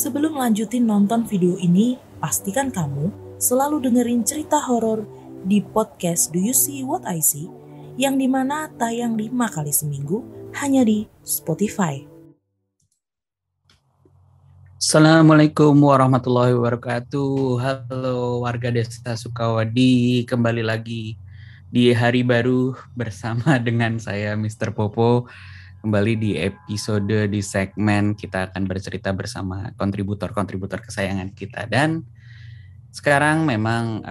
Sebelum lanjutin nonton video ini, pastikan kamu selalu dengerin cerita horor di podcast Do You See What I See, yang dimana tayang 5 kali seminggu hanya di Spotify. Assalamualaikum warahmatullahi wabarakatuh. Halo warga Desa Sukawadi, kembali lagi di hari baru bersama dengan saya Mr. Popo. Kembali di episode di segmen kita akan bercerita bersama kontributor-kontributor kesayangan kita. Dan sekarang memang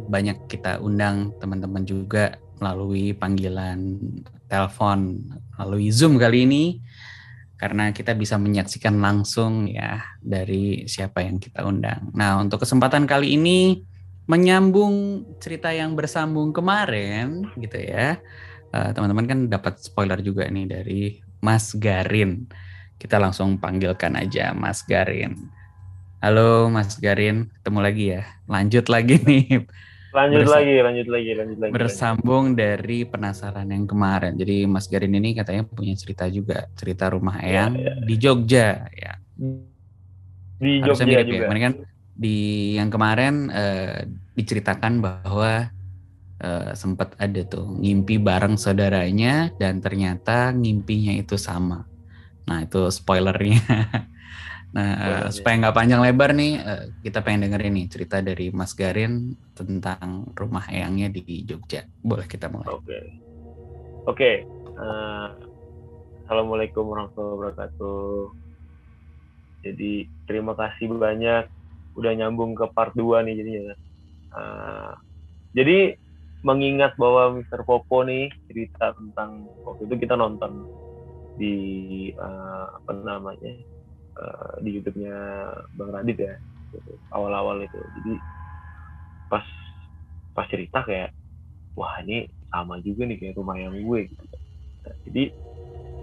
banyak kita undang teman-teman juga melalui panggilan telepon, melalui Zoom kali ini. Karena kita bisa menyaksikan langsung ya dari siapa yang kita undang. Nah, untuk kesempatan kali ini menyambung cerita yang bersambung kemarin gitu ya. Teman-teman kan dapat spoiler juga nih dari Mas Garin. Kita langsung panggilkan aja Mas Garin. Halo Mas Garin, ketemu lagi ya. Lanjut lagi nih. Lanjut lagi. Bersambung dari penasaran yang kemarin. Jadi Mas Garin ini katanya punya cerita juga, cerita rumah Eyang di Jogja ya. Di Harusnya Jogja mirip juga. Ya. Kemarin kan di yang kemarin diceritakan bahwa sempat ada tuh ngimpi bareng saudaranya dan ternyata ngimpinya itu sama. Nah, itu spoilernya. Nah, supaya nggak panjang lebar nih, kita pengen dengerin nih cerita dari Mas Garin tentang rumah eyangnya di Jogja. Boleh kita mulai? Oke. Assalamualaikum warahmatullahi wabarakatuh. Jadi terima kasih banyak udah nyambung ke part 2 nih jadinya. Jadi mengingat bahwa Mr. Popo nih cerita tentang waktu itu kita nonton di di YouTube-nya Bang Radit ya, gitu, awal-awal itu. Jadi pas cerita kayak, wah ini sama juga nih kayak rumah yang gue gitu. Nah, jadi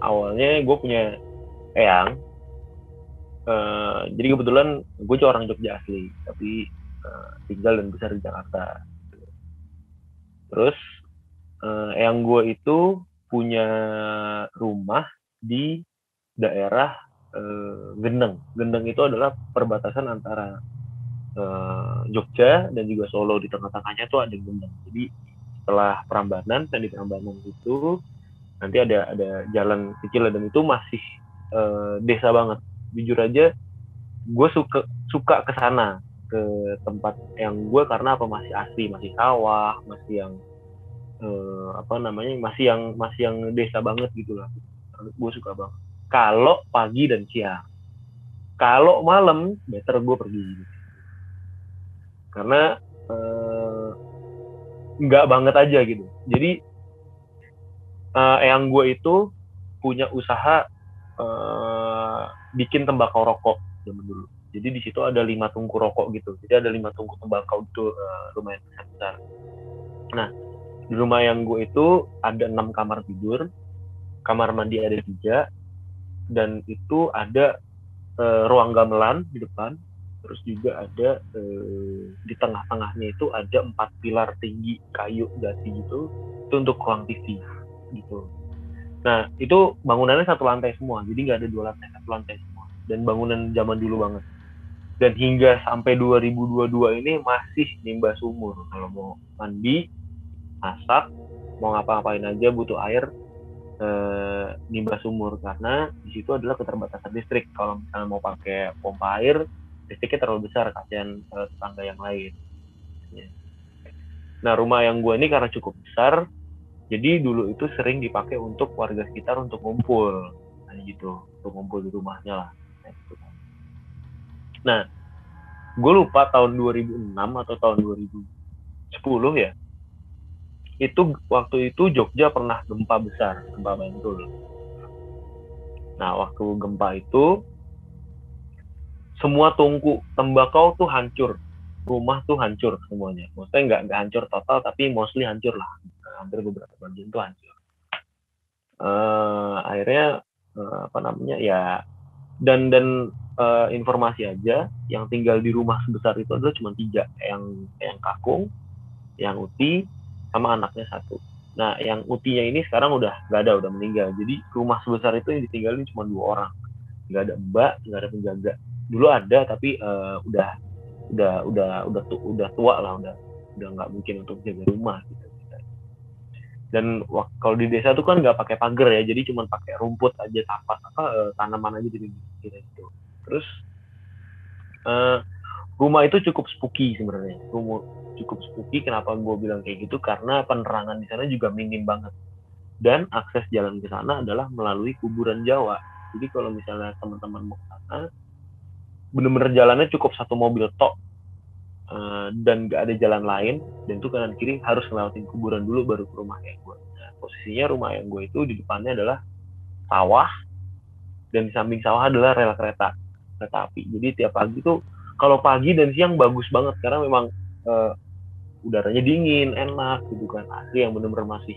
awalnya gue punya eyang. Jadi kebetulan gue orang Jogja asli, tapi tinggal dan besar di Jakarta. Terus eyang gue itu punya rumah di daerah Gendeng. Gendeng itu adalah perbatasan antara Jogja dan juga Solo. Di tengah-tengahnya tuh ada Gendeng. Jadi setelah Prambanan, dan di Prambanan itu nanti ada jalan kecil dan itu masih desa banget. Jujur aja, gue suka ke sana, ke tempat yang gue, karena masih asli, masih sawah, masih yang masih yang desa banget gitu lah. Gue suka banget. Kalau pagi dan siang, kalau malam better gue pergi gitu. Karena nggak banget aja gitu. Jadi eyang gue itu punya usaha bikin tembakau rokok zaman dulu. Jadi di situ ada 5 tungku rokok gitu. Jadi ada 5 tungku tembakau itu lumayan besar. Nah, di rumah eyang gue itu ada 6 kamar tidur, kamar mandi ada 3, dan itu ada ruang gamelan di depan. Terus juga ada di tengah-tengahnya itu ada 4 pilar tinggi kayu jati gitu, itu untuk ruang TV gitu. Nah, itu bangunannya 1 lantai semua, jadi nggak ada 2 lantai, 1 lantai semua. Dan bangunan zaman dulu banget. Dan hingga sampai 2022 ini masih nimba sumur. Kalau mau mandi, masak, mau ngapa-ngapain aja butuh air, nimba sumur, karena di situ adalah keterbatasan listrik. Kalau misalnya mau pakai pompa air, listriknya terlalu besar, kasihan tetangga yang lain. Nah, rumah yang gue ini karena cukup besar, jadi dulu itu sering dipakai untuk warga sekitar untuk ngumpul, gitu, untuk ngumpul di rumahnya lah. Nah, gue lupa tahun 2006 atau tahun 2010 ya. Itu waktu itu Jogja pernah gempa besar, gempa Bantul. Nah, waktu gempa itu semua tungku tembakau tuh hancur, rumah tuh hancur semuanya. Maksudnya nggak hancur total, tapi mostly hancur lah. Hampir beberapa bagian tuh hancur. Akhirnya dan informasi aja, yang tinggal di rumah sebesar itu adalah cuma 3, yang kakung, yang uti, sama anaknya 1. Nah, yang utinya ini sekarang udah nggak ada, udah meninggal. Jadi rumah sebesar itu yang ditinggalin cuma 2 orang, nggak ada mbak, nggak ada penjaga. dulu ada tapi udah tua lah, udah nggak mungkin untuk jaga rumah gitu. Dan kalau di desa tuh kan nggak pakai pagar ya, jadi cuma pakai rumput aja, tanaman aja gitu. Terus rumah itu cukup spooky sebenarnya. Cukup spooky. Kenapa gue bilang kayak gitu? Karena penerangan di sana juga minim banget. Dan akses jalan ke sana adalah melalui kuburan Jawa. Jadi kalau misalnya teman-teman mau ke sana, bener-bener jalannya cukup satu mobil tok, dan gak ada jalan lain, dan itu kanan kiri harus ngelewatin kuburan dulu baru ke rumah yang gue. Nah, posisinya rumah yang gue itu di depannya adalah sawah, dan di samping sawah adalah rel kereta api. Jadi tiap pagi tuh, kalau pagi dan siang bagus banget karena memang udaranya dingin, enak gitu kan, asli yang bener-bener masih.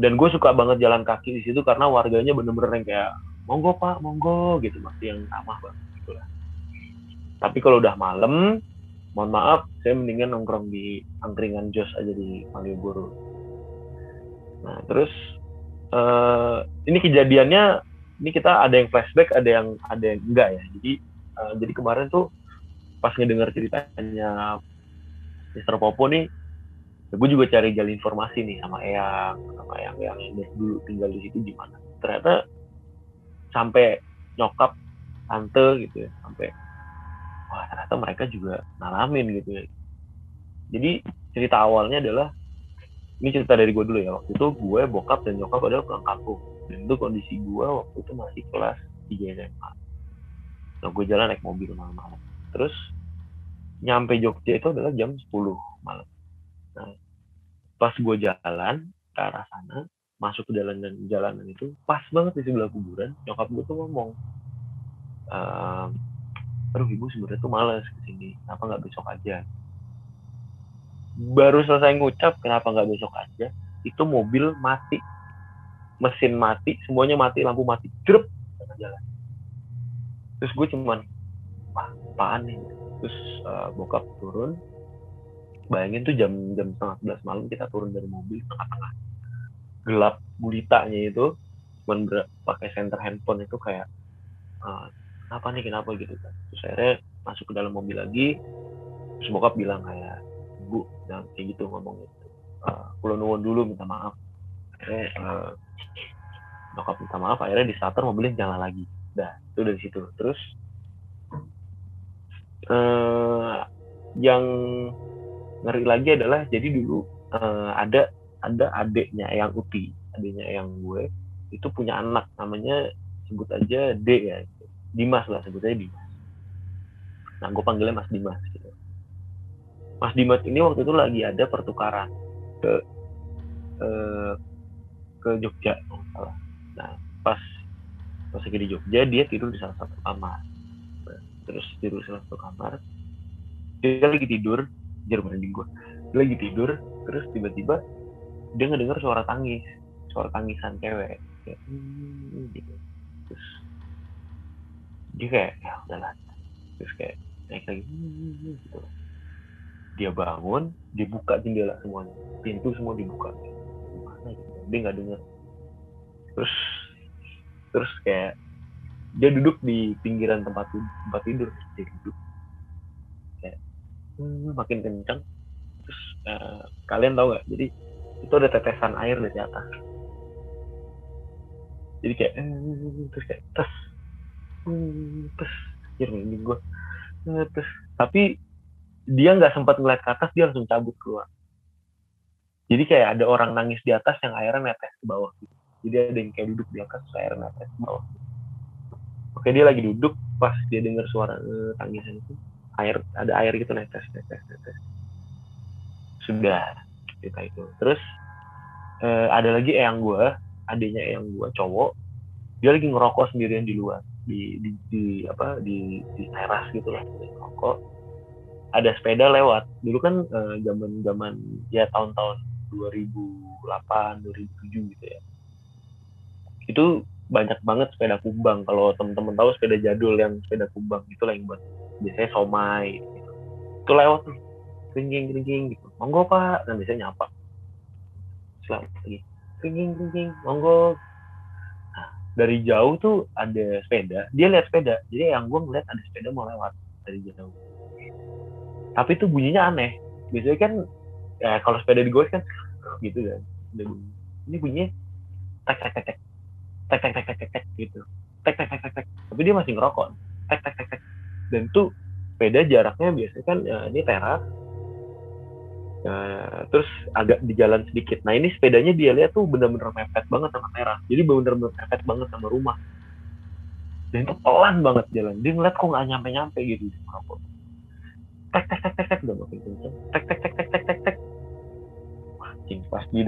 Dan gue suka banget jalan kaki di situ karena warganya bener-bener yang kayak monggo pak, monggo gitu, masih yang ramah banget gitu lah. Tapi kalau udah malam, mohon maaf, saya mendingan nongkrong di angkringan Jos aja di Malioboro. Nah terus ini kejadiannya, ini kita ada yang flashback, ada yang enggak ya. Jadi kemarin tuh pas ngedengar ceritanya Mr. Popo nih, gue juga cari informasi nih sama yang dulu tinggal di situ gimana. Ternyata sampai nyokap, tante gitu ya, sampai wah ternyata mereka juga ngalamin gitu ya. Jadi cerita awalnya adalah, ini cerita dari gue dulu ya, waktu itu gue, bokap dan nyokap adalah pulang kampung, dan itu kondisi gue waktu itu masih kelas 3 SMA. Nah gue jalan naik mobil malam-malam, terus nyampe Jogja itu adalah jam 10 malam. Nah pas gue jalan ke arah sana, masuk ke jalanan itu, pas banget di sebelah kuburan, nyokap gue tuh ngomong, aduh ibu sebenarnya tuh malas kesini, kenapa nggak besok aja. Baru selesai ngucap kenapa nggak besok aja, itu mobil mati, mesin mati, semuanya mati, lampu mati, drep tengah jalan. Terus gue cuman, wah apaan nih. Terus bokap turun, bayangin tuh jam 10:30 malam kita turun dari mobil tengah-tengah gelap gulitanya itu, cuman pakai senter handphone itu kayak kenapa gitu kan. Terus akhirnya masuk ke dalam mobil lagi, terus bokap bilang kayak, bu jangan kayak gitu ngomong gitu, kulo nuwun dulu, minta maaf. Akhirnya bokap minta maaf, akhirnya di starter mobilnya jalan lagi. Dah itu dari situ. Terus yang ngeri lagi adalah, jadi dulu ada adeknya yang Uti, adeknya yang gue itu punya anak namanya, sebut aja D ya, Dimas lah, sebut aja Dimas. Nah gue panggilnya Mas Dimas gitu. Mas Dimas ini waktu itu lagi ada pertukaran ke Jogja. Nah pas lagi di Jogja, dia tidur di salah satu kamar. Terus tidur di salah satu kamar, dia lagi tidur, merinding gue. Dia lagi tidur, terus tiba-tiba dia ngedenger suara tangisan cewek kayak gitu. Terus dia kayak ya udahlah, terus kayak naik lagi gitu. Dia bangun, dia buka jendela semuanya, pintu semua dibuka, gimana gitu, dia nggak dengar. Terus kayak dia duduk di pinggiran tempat tidur, dia duduk kayak makin kencang. Terus kalian tahu nggak, jadi itu ada tetesan air dari atas, jadi kayak terus kayak terus ini gue terus, tapi dia nggak sempat ngeliat ke atas, dia langsung cabut keluar. Jadi kayak ada orang nangis di atas yang airnya netes ke bawah gitu. Jadi ada yang kayak duduk di atas, airnya netes ke bawah. Oke, dia lagi duduk, pas dia dengar suara tangisan itu, ada air gitu netes. Sudah cerita itu. Terus ada lagi adiknya eyang gue cowok, dia lagi ngerokok sendirian di luar, di teras gitu lah, ngerokok. Ada sepeda lewat. Dulu kan zaman ya tahun-tahun 2008, 2007 gitu ya. Itu banyak banget sepeda kumbang. Kalau teman-teman tahu sepeda jadul yang sepeda kumbang itu lah, yang buat biasanya somai gitu. Itu lewat tuh, kering gitu. Monggo pak, dan biasanya nyapa. Selamat lagi, kering monggo. Nah, dari jauh tuh ada sepeda, dia lihat sepeda, jadi yang gue ngeliat ada sepeda mau lewat dari jauh, tapi tuh bunyinya aneh. Biasanya kan ya kalau sepeda di gue kan gitu kan, ini bunyinya tek tek tek tek tek tek tek tek tek tek gitu, tek tek tek tek tek, tapi dia masih ngerokok, tek tek tek tek, dan tuh sepeda jaraknya biasanya kan ini teras, terus agak di jalan sedikit. Nah ini sepedanya dia lihat tuh bener-bener mepet banget sama teras, jadi bener-bener mepet banget sama rumah, dan itu pelan banget jalan. Dia ngeliat kok nggak nyampe-nyampe gitu ngerokok, tek tek tek tek tek, udah makin kenceng, tek tek tek tek tek tek tek. Pas di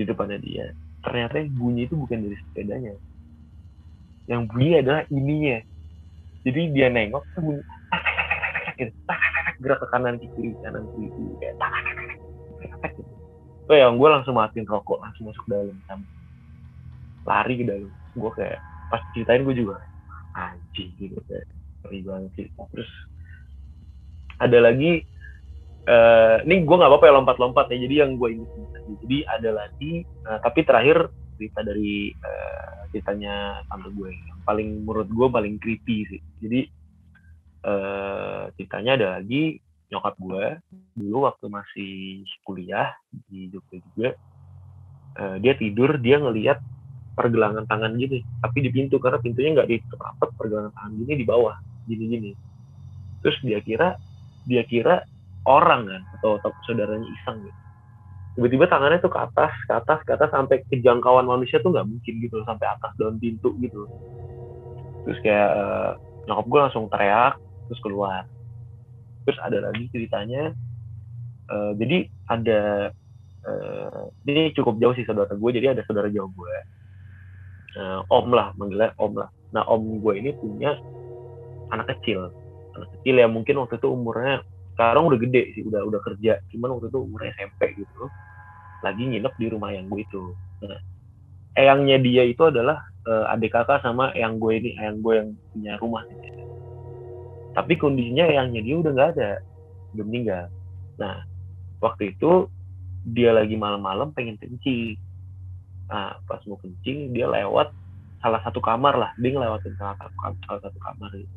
depannya dia ternyata yang bunyi itu bukan dari sepedanya, yang bunyi adalah ininya. Jadi dia nengok tuh bunyi gitu, gerak ke kanan kiri kayak gitu. Tuh yang gue langsung matiin rokok, langsung masuk dalam, lari ke dalam. Gue kayak pas ceritain gue juga anjing gitu, kayak ngeri banget sih. Terus ada lagi, ini gue nggak apa-apa ya lompat-lompat ya, jadi yang gue ingat tadi. Jadi ada lagi, tapi terakhir cerita dari ceritanya tante gue yang paling menurut gue paling creepy sih. Jadi ceritanya ada lagi nyokap gue dulu waktu masih kuliah di Jogja juga, dia tidur, dia ngelihat pergelangan tangan gini tapi di pintu, karena pintunya nggak ditutup, pergelangan tangan gini di bawah gini. Terus dia kira orang kan, atau saudaranya iseng gitu. Tiba-tiba tangannya tuh ke atas sampai ke jangkauan manusia tuh nggak mungkin gitu, sampai atas daun pintu gitu. Terus kayak nyokap gue langsung teriak terus keluar. Terus ada lagi ceritanya, jadi ada ini cukup jauh sih saudara gue, jadi ada saudara jauh gue, om lah, manggilnya om lah. Nah om gue ini punya anak kecil ya, mungkin waktu itu umurnya, sekarang udah gede sih, udah kerja, cuman waktu itu umurnya SMP gitu, lagi nginep di rumah yang gue itu. Nah, eyangnya dia itu adalah adik kakak sama eyang gue ini, eyang gue yang punya rumah gitu. Tapi kondisinya eyangnya dia udah nggak ada, udah meninggal. Nah waktu itu dia lagi malam-malam pengen kencing. Nah pas mau kencing dia lewat salah satu kamar lah, dia ngelewatin salah satu kamar gitu.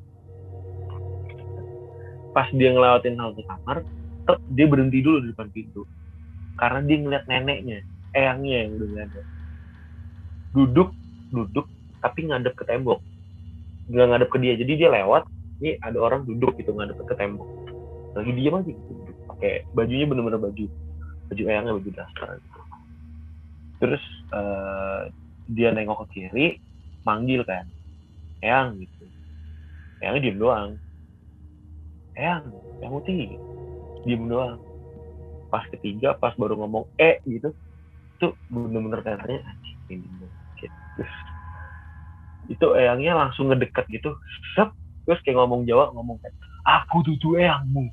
Pas dia ngelewatin salah satu kamar, dia berhenti dulu di depan pintu karena dia ngeliat neneknya, eyangnya yang udah nggak ada, duduk tapi ngadep ke tembok, nggak ngadep ke dia. Jadi dia lewat, ini ada orang duduk gitu ngadep ke tembok, lagi diam aja gitu, pakai bajunya bener-bener baju eyangnya, baju daster gitu. Terus dia nengok ke kiri, manggil kan, eyang gitu. Eyangnya diem doang, eyang putih, diem doang. Pas ketiga, pas baru ngomong gitu, itu bener-bener katanya anjing ini gitu. Terus itu eyangnya langsung ngedeket gitu, terus kayak ngomong Jawa, ngomong kayak aku tuh eyangmu.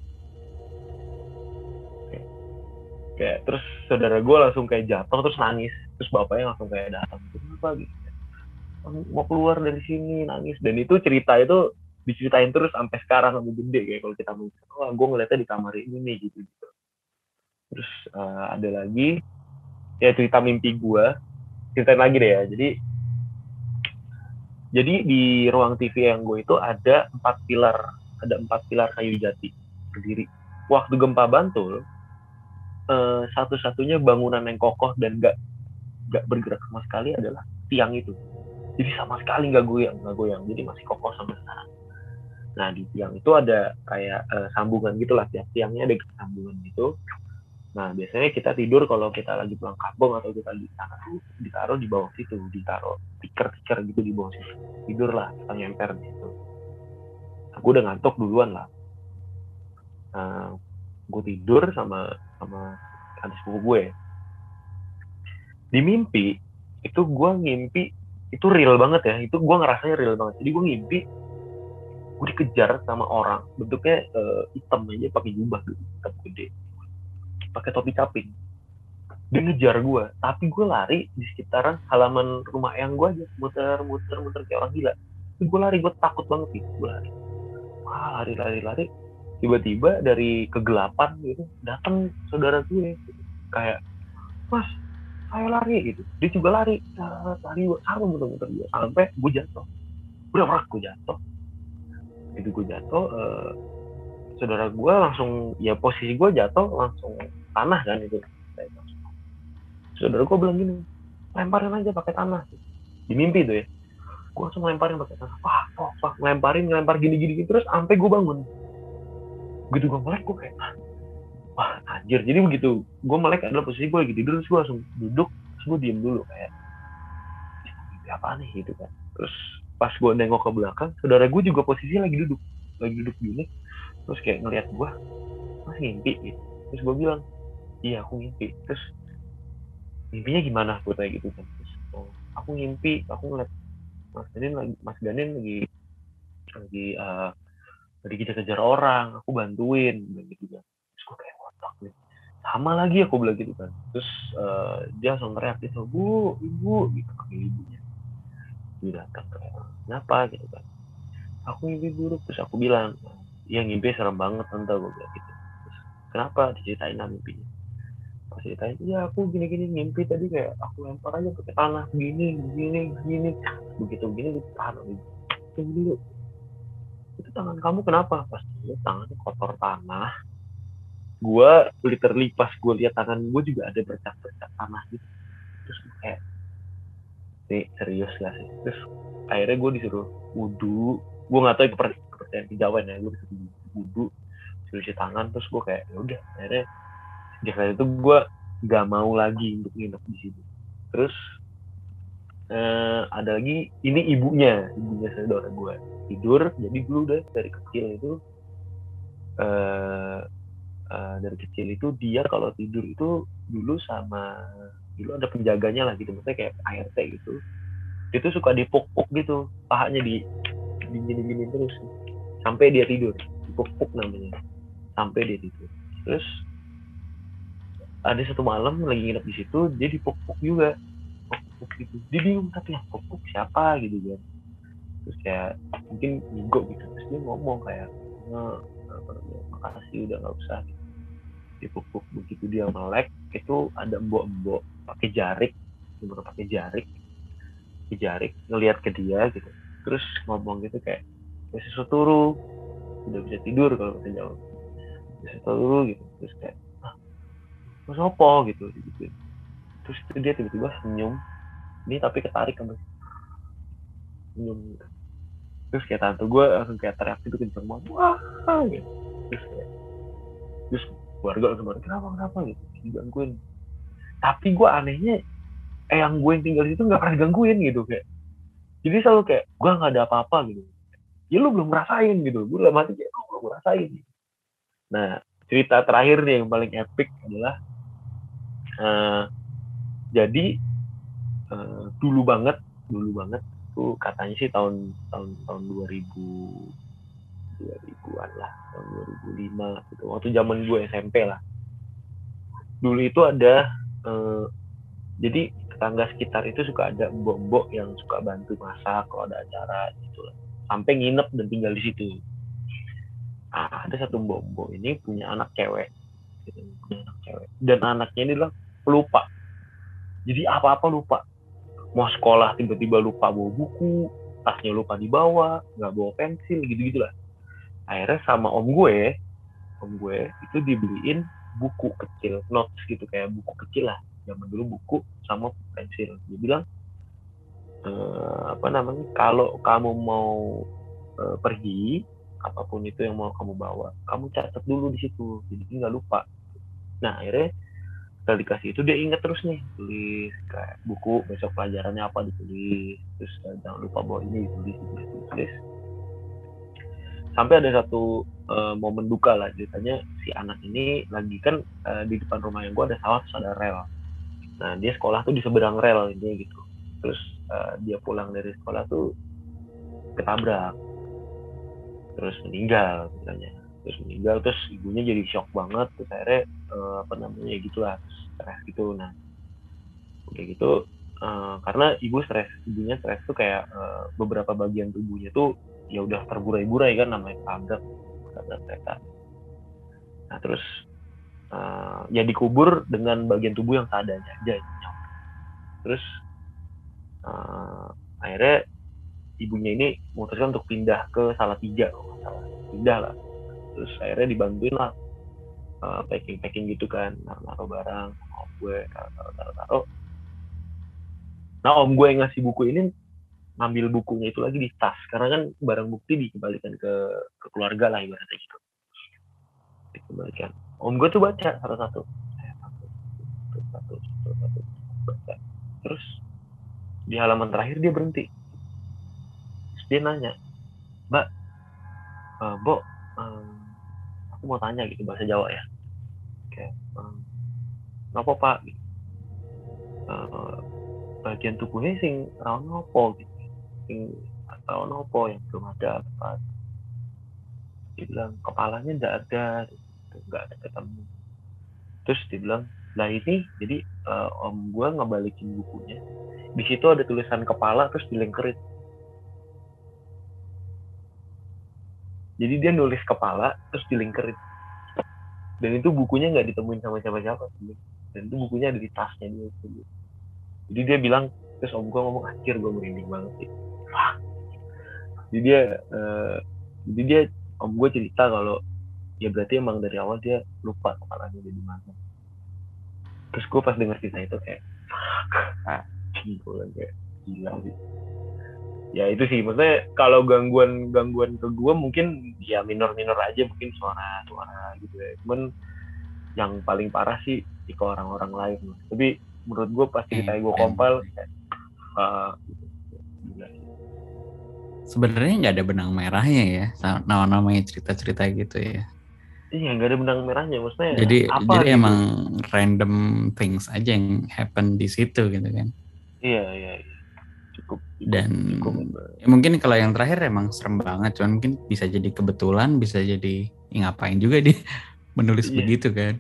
Kayak terus saudara gue langsung kayak jatuh terus nangis, terus bapaknya langsung kayak datang, kenapa gitu, mau keluar dari sini, nangis. Dan itu cerita itu diceritain terus sampai sekarang, sampai gede, kayak kalau kita mau, gue ngeliatnya di kamar ini nih gitu. Terus ada lagi ya cerita mimpi gue, ceritain lagi deh ya. Jadi di ruang TV yang gue itu ada 4 pilar kayu jati berdiri. Waktu gempa Bantul, satu-satunya bangunan yang kokoh dan nggak bergerak sama sekali adalah tiang itu. Jadi sama sekali nggak goyang, jadi masih kokoh sampai sekarang. Nah di tiang itu ada kayak sambungan gitulah, tiangnya ada sambungan gitu. Nah biasanya kita tidur kalau kita lagi pulang kampung atau kita ditaruh di bawah situ, ditaruh tikar gitu di bawah situ, tidur lah kita nyemper di situ. Aku udah ngantuk duluan lah. Gue tidur sama adik sepupu gue. Di mimpi itu gue ngimpi, itu real banget ya, itu gue ngerasanya real banget. Jadi gue ngimpi gue dikejar sama orang, bentuknya hitam aja, pakai jubah gitu, hitam gede, pakai topi caping. Dia ngejar gue, tapi gue lari di sekitaran halaman rumah eyang gue aja, muter kayak orang gila. Tapi gue lari, gue takut banget gitu, gue lari. Wah, lari. Tiba-tiba dari kegelapan gitu datang saudara gue, kayak, mas ayo lari gitu. Dia juga lari sama muter-muter dia sampai gue jatuh. Udah pernah gue jatuh. Itu gue jatuh, saudara gue langsung, ya posisi gue jatuh langsung tanah kan itu. Saudara gue bilang gini, lemparin aja pakai tanah. Di mimpi tuh ya. Gue langsung lemparin pakai tanah. Wah, ngelempar gini terus sampai gue bangun. Begitu gue melek, gue kayak wah anjir. Jadi begitu gue melek adalah posisi gue lagi tidur, terus gue langsung duduk, terus gue diem dulu kayak apa nih gitu kan. Terus pas gue nengok ke belakang, saudara gue juga posisinya lagi duduk gini, terus kayak ngeliat gue, mas ngimpi gitu. Terus gue bilang, iya aku ngimpi. Terus mimpinya gimana, gue tanya gitu kan. Terus, aku ngimpi, aku ngeliat Mas Ganin lagi dikejar-kejar orang, aku bantuin gitu kan. Terus gue kayak otak nih, sama lagi aku bilang gitu kan. Terus dia langsung teriak gitu, bu, ibu gitu, panggil ibunya. Dia datang kayak, kenapa gitu kan, aku mimpi buruk. Terus aku bilang, iya ngimpi serem banget tante, gue bilang gitu. Terus kenapa, diceritain lah mimpinya. Pas ceritain, iya aku gini mimpi tadi kayak aku lempar aja pakai tanah gini begitu ditahan dulu. Itu tangan kamu kenapa? Pas lihat tangannya kotor tanah. Gue literally pas gue lihat tangan gue juga ada bercak-bercak tanah gitu. Terus kayak, nih serius gak sih? Terus akhirnya gue disuruh wudu. Gue nggak tahu itu kepercayaan kejauhan ya. Gue disuruh wudu, cuci tangan. Terus gue kayak ya udah. Akhirnya sejak saat itu gue nggak mau lagi untuk nginep di situ. Terus ada lagi, ini ibunya saudara gue tidur. Jadi dulu udah dari kecil itu dia kalau tidur itu dulu ada penjaganya lah gitu, maksudnya kayak ART gitu. Dia tuh suka dipuk-puk gitu, pahanya gini terus sampai dia tidur. Dipuk-puk namanya, sampai dia tidur. Terus ada satu malam lagi nginep di situ, dia dipuk-puk juga, puk-puk gitu. Dia bingung, tapi yang puk-puk siapa gitu kan. Terus kayak mungkin ngigo gitu. Terus dia ngomong kayak, makasih udah nggak usah gitu. Dipuk-puk. Begitu dia melek, itu ada mbok-mbok pakai jarik ngelihat ke dia gitu. Terus ngomong gitu kayak, bisa turu, udah bisa tidur kalau kata Jawa, bisa turu gitu. Terus kayak, mas opo gitu. Terus itu dia tiba-tiba senyum, ini tapi ketarik sama senyum gitu. Terus kayak tante gue langsung kayak teriak gitu kenceng banget, wah gitu. Terus keluarga langsung pada kenapa gitu, digangguin. Tapi gue anehnya, yang gue yang tinggal di situ nggak pernah digangguin gitu. Kayak jadi selalu kayak gue nggak ada apa-apa gitu. Ya lu belum ngerasain gitu. Gue dalam hati kayak lu belum ngerasain gitu. Nah cerita terakhir nih yang paling epic adalah jadi dulu banget tuh katanya sih tahun 2000-an lah, tahun 2005 gitu, waktu zaman gue SMP lah. Dulu itu ada jadi tetangga sekitar itu suka ada mbok-mbok yang suka bantu masak kalau ada acara gitu lah, sampai nginep dan tinggal di situ. Ada satu mbok-mbok ini punya anak cewek gitu, dan anaknya ini adalah pelupa. Jadi apa-apa lupa, mau sekolah tiba-tiba lupa bawa buku, tasnya lupa dibawa, nggak bawa pensil gitu-gitulah. Akhirnya sama om gue itu dibeliin buku kecil, notes gitu, kayak buku kecil lah zaman dulu, buku sama pensil. Dia bilang kalau kamu mau pergi, apapun itu yang mau kamu bawa, kamu catat dulu di situ, jadi nggak lupa. Nah akhirnya setelah dikasih itu dia inget terus nih, tulis kayak buku besok pelajarannya apa ditulis, terus jangan lupa bawa ini ditulis. Sampai ada satu momen duka lah ceritanya. Si anak ini lagi kan di depan rumah yang gue ada sawah, terus ada rel. Nah dia sekolah tuh di seberang rel ini gitu. Terus dia pulang dari sekolah tuh ketabrak, terus meninggal katanya. Terus ibunya jadi shock banget. Terus akhirnya gitulah, stres gitu. Nah udah gitu karena ibunya stres tuh kayak beberapa bagian tubuhnya tuh ya udah terburai-burai kan, namanya tabrak kereta. Nah terus ya dikubur dengan bagian tubuh yang seadanya aja. Terus akhirnya ibunya ini memutuskan untuk pindah ke Salatiga, pindah lah. Terus akhirnya dibantuin lah packing gitu kan, naruh barang sama om gue, taruh. Nah om gue yang ngasih buku ini ngambil bukunya itu lagi di tas, karena kan barang bukti dikembalikan ke keluarga lah ibaratnya gitu. Dikembalikan. Om gue tuh baca satu-satu. Baca. Terus di halaman terakhir dia berhenti. Terus dia nanya, Mbak, Bo, aku mau tanya gitu, bahasa Jawa ya. Kayak, kenapa Pak? Gitu. Bagian tubuhnya sing rawan opo gitu. Sing rawan opo yang belum ada apa. Dia bilang, kepalanya nggak ada, nggak ada ketemu. Terus dia bilang, lah ini, jadi om gue ngebalikin bukunya. Di situ ada tulisan kepala, terus dilingkerin. Jadi dia nulis kepala, terus dilingkerin. Dan itu bukunya nggak ditemuin sama siapa-siapa. Dan itu bukunya ada di tasnya dia. Jadi dia bilang, terus om gue ngomong, anjir gue merinding banget sih. Jadi dia om gue cerita kalau ya berarti emang dari awal dia lupa kepalanya di mana. Terus gue pas denger cerita itu kayak kayak gila sih. Ya itu sih, maksudnya kalau gangguan ke gue mungkin ya minor aja, mungkin suara gitu ya. Cuman yang paling parah sih ke orang-orang lain. Tapi menurut gue pasti kayak gue compile gitu. Gila sih. Sebenarnya nggak ada benang merahnya ya, namanya cerita-cerita gitu ya. Iya, nggak ada benang merahnya, maksudnya Jadi apa gitu. Emang random things aja yang happen di situ gitu kan. Iya. Cukup. Dan ya mungkin kalau yang terakhir emang serem banget, cuman mungkin bisa jadi kebetulan, bisa jadi ngapain juga dia menulis begitu kan.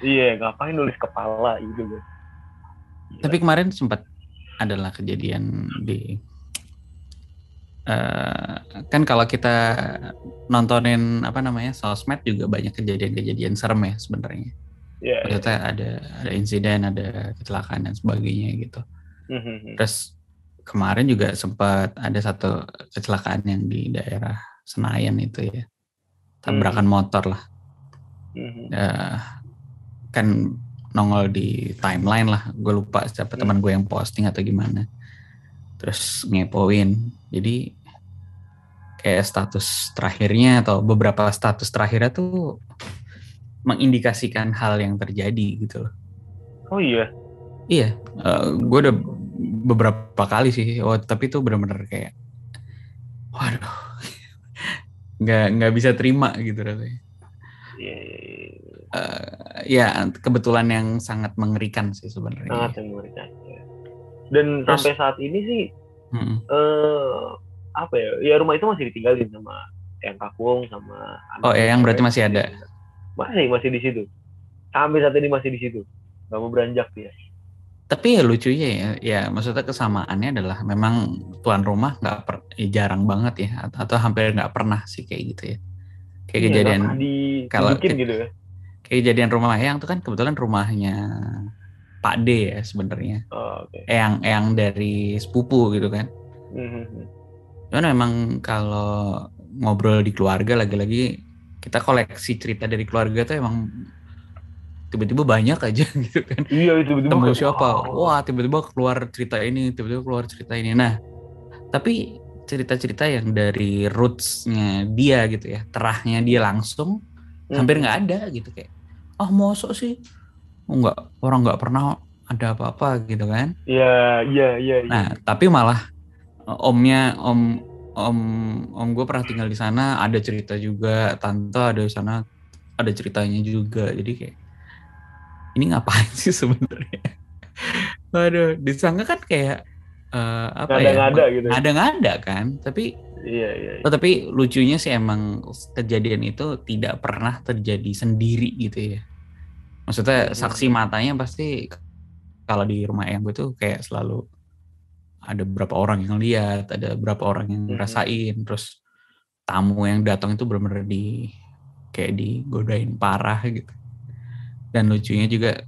Iya, ngapain nulis kepala gitu kan. Tapi kemarin sempat adalah kejadian di kan kalau kita nontonin sosmed juga banyak kejadian-kejadian serem ya sebenarnya. Maksudnya ada insiden, ada kecelakaan dan sebagainya gitu. Terus kemarin juga sempat ada satu kecelakaan yang di daerah Senayan itu ya, tabrakan motor lah. Kan nongol di timeline lah, gue lupa siapa teman gue yang posting atau gimana. Terus ngepoin, jadi kayak status terakhirnya atau beberapa status terakhirnya tuh mengindikasikan hal yang terjadi gitu loh. Oh iya? Iya, gue udah beberapa kali sih, tapi itu benar-benar kayak, waduh, nggak bisa terima gitu rasanya. Ya kebetulan yang sangat mengerikan sih sebenarnya. Sangat mengerikan. Dan terus, sampai saat ini sih, apa ya rumah itu masih ditinggalin sama yang kakung sama anak. Yang berarti masih ada. Masih di situ. Sampai saat ini masih di situ. Gak mau beranjak dia. Tapi ya lucunya ya maksudnya kesamaannya adalah memang tuan rumah jarang banget ya, atau hampir nggak pernah sih kayak gitu ya. Kayak kejadian kalau gitu ya. Kayak kejadian rumah Eyang tuh kan kebetulan rumahnya Pak D ya sebenarnya. Eyang dari sepupu gitu kan. Cuman memang kalau ngobrol di keluarga, lagi-lagi kita koleksi cerita dari keluarga tuh emang tiba-tiba banyak aja gitu kan. Iya, tiba-tiba temu siapa, wah tiba-tiba keluar cerita ini, tiba-tiba keluar cerita ini. Nah, tapi cerita-cerita yang dari roots-nya dia gitu ya, terahnya dia langsung hampir nggak ada gitu, kayak mosok sih, orang nggak pernah ada apa-apa gitu kan. Iya. Nah, tapi malah om gue pernah tinggal di sana, ada cerita juga, tante ada di sana, ada ceritanya juga. Jadi kayak ini ngapain sih sebenarnya? Waduh, disangka kan kayak ngada-ngada gitu. Ngada-ngada kan, tapi iya. Tapi lucunya sih emang kejadian itu tidak pernah terjadi sendiri gitu ya. Maksudnya saksi matanya pasti kalau di rumah yang gue tuh kayak selalu ada beberapa orang yang lihat, ada beberapa orang yang ngerasain, terus tamu yang datang itu benar-benar kayak digodain parah gitu. Dan lucunya juga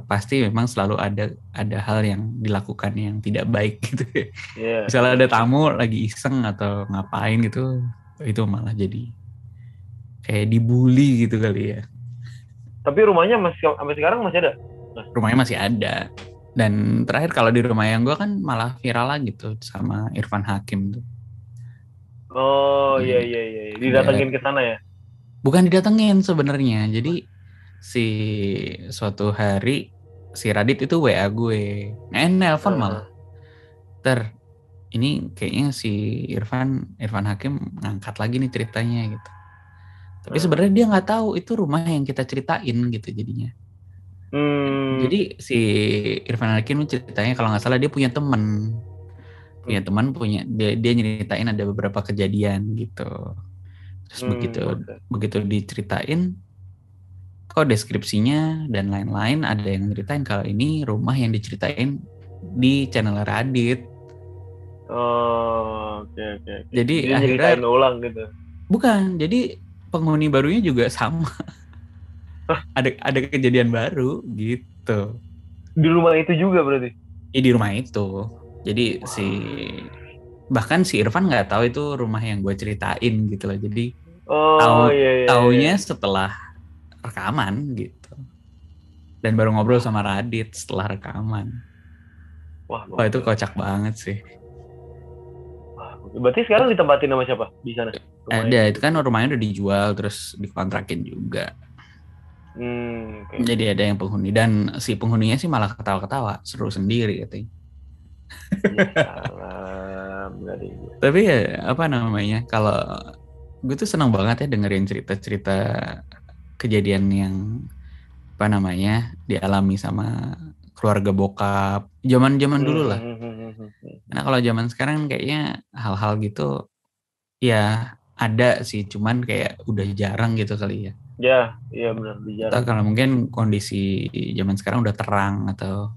pasti memang selalu ada hal yang dilakukan yang tidak baik gitu. Iya. Misalnya ada tamu lagi iseng atau ngapain gitu, itu malah jadi kayak dibully gitu kali ya. Tapi rumahnya masih sampai sekarang masih ada? Rumahnya masih ada. Dan terakhir kalau di rumah yang gue kan malah viral lagi tuh sama Irfan Hakim tuh. Oh iya. Didatengin ke sana ya? Bukan didatengin sebenarnya. Jadi si suatu hari si Radit itu WA gue, nelpon malah. Ini kayaknya si Irfan Hakim ngangkat lagi nih ceritanya gitu. Tapi sebenarnya dia nggak tahu itu rumah yang kita ceritain gitu jadinya. Jadi si Irfan Hakim ceritanya kalau nggak salah dia punya teman, dia nyeritain ada beberapa kejadian gitu. Terus begitu diceritain, kok deskripsinya dan lain-lain ada yang nyeritain kalau ini rumah yang diceritain di channel Radit. Oh, oke. Jadi akhirnya ceritain ulang gitu. Bukan, jadi penghuni barunya juga sama. ada kejadian baru gitu. Di rumah itu juga berarti? Di rumah itu. Jadi bahkan si Irfan nggak tahu itu rumah yang gue ceritain gitu loh. Jadi taunya setelah rekaman gitu. Dan baru ngobrol sama Radit setelah rekaman. Wah itu kocak banget sih. Berarti sekarang ditempatin sama siapa di sana? Ada, itu kan rumahnya udah dijual terus dikontrakin juga. Okay. Jadi ada yang penghuni dan si penghuninya sih malah ketawa-ketawa, seru sendiri katanya. Ya salam. Tapi ya apa namanya, kalau gue tuh senang banget ya dengerin cerita-cerita kejadian yang apa namanya dialami sama keluarga bokap zaman dulu lah. Karena kalau zaman sekarang kayaknya hal-hal gitu ya ada sih, cuman kayak udah jarang gitu kali ya. Ya, iya benar, jarang. Atau kalau mungkin kondisi zaman sekarang udah terang atau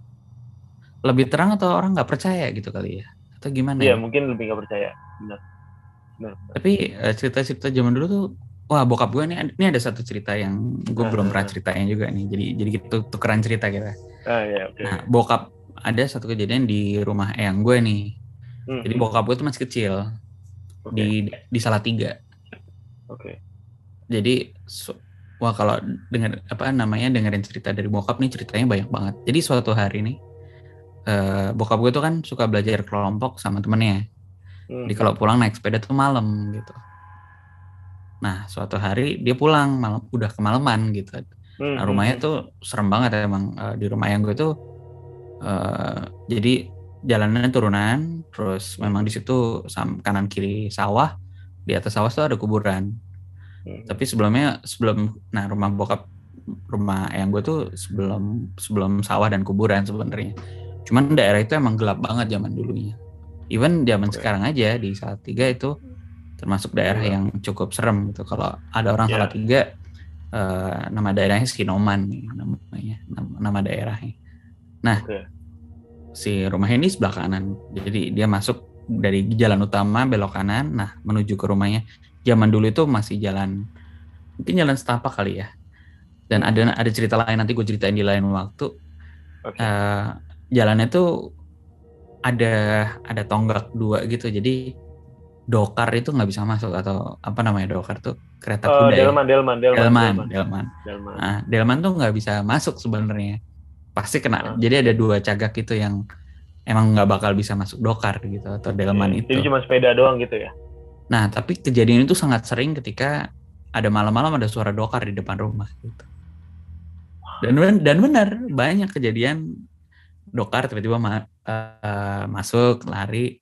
lebih terang atau orang nggak percaya gitu kali ya, atau gimana? Iya, mungkin lebih nggak percaya, benar. Tapi cerita-cerita zaman dulu tuh, wah bokap gue ini ada satu cerita yang gue belum pernah ceritain juga nih. Jadi gitu tukeran cerita kita. Iya, okay. Nah bokap ada satu kejadian di rumah eyang gue nih. Jadi bokap gue tuh masih kecil di Salatiga. Oke. Jadi wah kalau dengerin cerita dari bokap nih, ceritanya banyak banget. Jadi suatu hari nih bokap gue tuh kan suka belajar kelompok sama temennya. Jadi kalau pulang naik sepeda tuh malam gitu. Nah suatu hari dia pulang malam, udah kemalaman gitu. Nah rumahnya tuh serem banget emang. Di rumah yang gue tuh jadi jalanannya turunan, terus memang di situ kanan kiri sawah, di atas sawah tuh ada kuburan. Tapi sebelum rumah yang gue tuh sebelum sawah dan kuburan sebenarnya. Cuman daerah itu emang gelap banget zaman dulunya. Even zaman sekarang aja di Salatiga itu termasuk daerah yang cukup serem gitu. Kalau ada orang Salatiga, nama daerahnya Sinoman nih, nama daerahnya. Nah, si rumah ini sebelah kanan. Jadi dia masuk dari jalan utama belok kanan, nah menuju ke rumahnya. Zaman dulu itu masih mungkin jalan setapak kali ya. Dan ada cerita lain, nanti gue ceritain di lain waktu. Jalannya tuh ada tonggak dua gitu, jadi dokar itu nggak bisa masuk, atau apa namanya dokar tuh kereta kuda. Delman. Nah, delman tuh nggak bisa masuk sebenarnya, pasti kena. Jadi ada dua cagak gitu yang emang nggak bakal bisa masuk dokar gitu atau delman itu. Jadi cuma sepeda doang gitu ya. Nah tapi kejadian itu sangat sering ketika ada malam-malam ada suara dokar di depan rumah gitu. Dan benar banyak kejadian dokar tiba-tiba masuk, lari,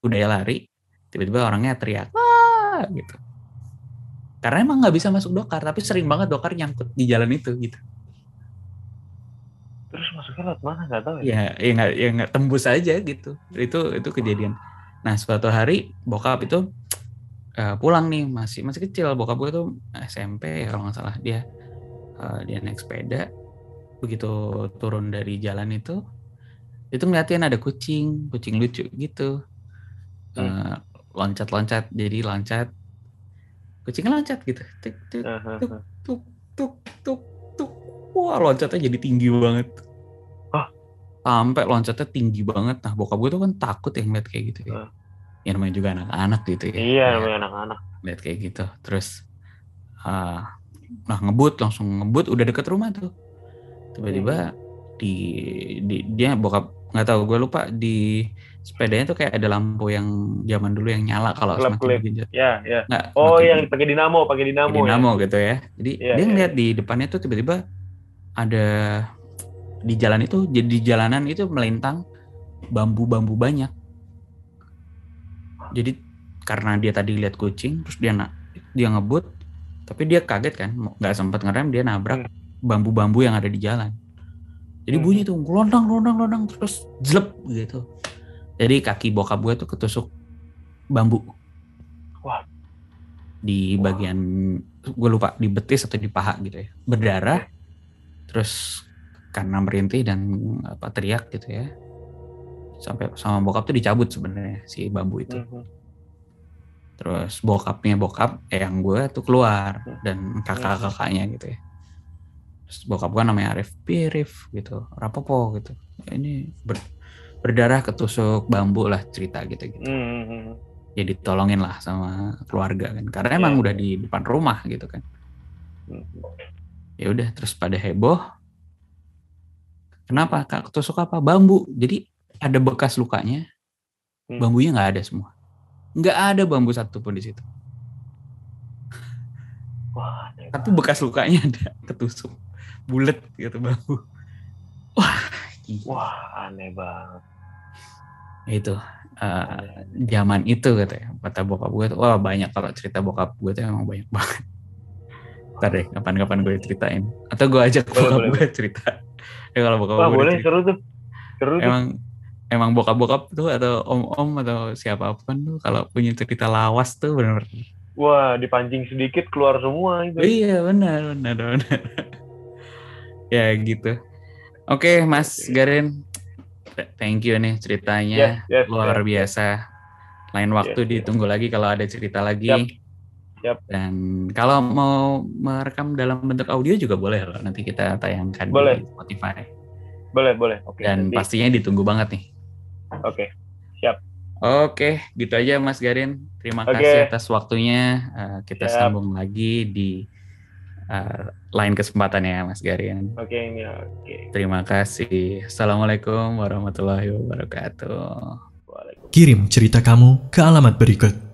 kudanya lari, tiba-tiba orangnya teriak wah gitu. Karena emang nggak bisa masuk dokar, tapi sering banget dokar nyangkut di jalan itu gitu. Terus masuknya lewat mana nggak tahu ya? Ya nggak tembus aja gitu. Itu kejadian. Nah suatu hari bokap itu pulang nih, masih kecil. Bokap gue tuh SMP kalau nggak salah, dia naik sepeda. Begitu turun dari jalan itu ngeliatin ada kucing lucu gitu, loncat, jadi loncat, kucingnya loncat gitu, tuk tuk tuk tuk tuk tuk. Wah, loncatnya jadi tinggi banget. Hah? Sampai loncatnya tinggi banget. Nah, bokap gue tuh kan takut ya ngeliat kayak gitu ya. Ya namanya juga anak-anak gitu ya. Iya, namanya anak-anak. Lihat kayak gitu. Terus nah langsung ngebut udah deket rumah tuh. Tiba-tiba dia bokap nggak tahu, gue lupa, di sepedanya tuh kayak ada lampu yang zaman dulu yang nyala kalau semakin begini. Ya. Nggak, Oh, yang pakai dinamo ya. Gitu ya. Jadi dia ngeliat di depannya tuh tiba-tiba ada di jalan itu, jadi di jalanan itu melintang bambu-bambu banyak. Jadi karena dia tadi lihat kucing, terus dia ngebut, tapi dia kaget kan, nggak sempat ngerem, dia nabrak bambu-bambu yang ada di jalan. Jadi bunyi tuh gelondang terus jelep gitu. Jadi kaki bokap gue tuh ketusuk bambu. Wah. Di bagian, gue lupa di betis atau di paha gitu ya, berdarah. Terus karena merintih dan teriak gitu ya, sampai sama bokap tuh dicabut sebenarnya si bambu itu. Terus yang gue tuh keluar dan kakak-kakaknya gitu ya. Terus bokap gue namanya Rif gitu, rapopo gitu. Ya, ini berdarah ketusuk bambu lah, cerita gitu. Ya ditolongin lah sama keluarga kan, karena emang udah di depan rumah gitu kan. Ya udah, terus pada heboh. Kenapa kak ketusuk apa? Bambu. Jadi ada bekas lukanya, bambunya nggak ada semua. Nggak ada bambu satu pun di situ. Wah, tapi bekas lukanya ada, ketusuk bulet gitu bambu. Wah, aneh banget. Itu zaman itu katanya, kata bokap gue tuh, wah banyak kalau cerita bokap gue tuh emang banyak banget. Ntar deh, kapan-kapan gue ceritain. Atau gue ajak bokap gue cerita. Ya kalau bokap gue boleh, cerita. Seru tuh. Emang bokap-bokap tuh atau om-om atau siapapun tuh kalau punya cerita lawas tuh bener. Wah, dipancing sedikit keluar semua itu. Iya, benar. Ya gitu. Oke, Mas Garin. Thank you nih ceritanya. Luar biasa. Lain waktu ditunggu lagi kalau ada cerita lagi. Siap. Dan kalau mau merekam dalam bentuk audio juga boleh loh. Nanti kita tayangkan di Spotify. Boleh. Oke. Dan pastinya ditunggu banget nih. Oke. Siap. Oke, gitu aja Mas Garin. Terima kasih atas waktunya. Kita sambung lagi di lain kesempatan ya Mas Garin. Oke. Terima kasih. Assalamualaikum warahmatullahi wabarakatuh. Kirim cerita kamu ke alamat berikut.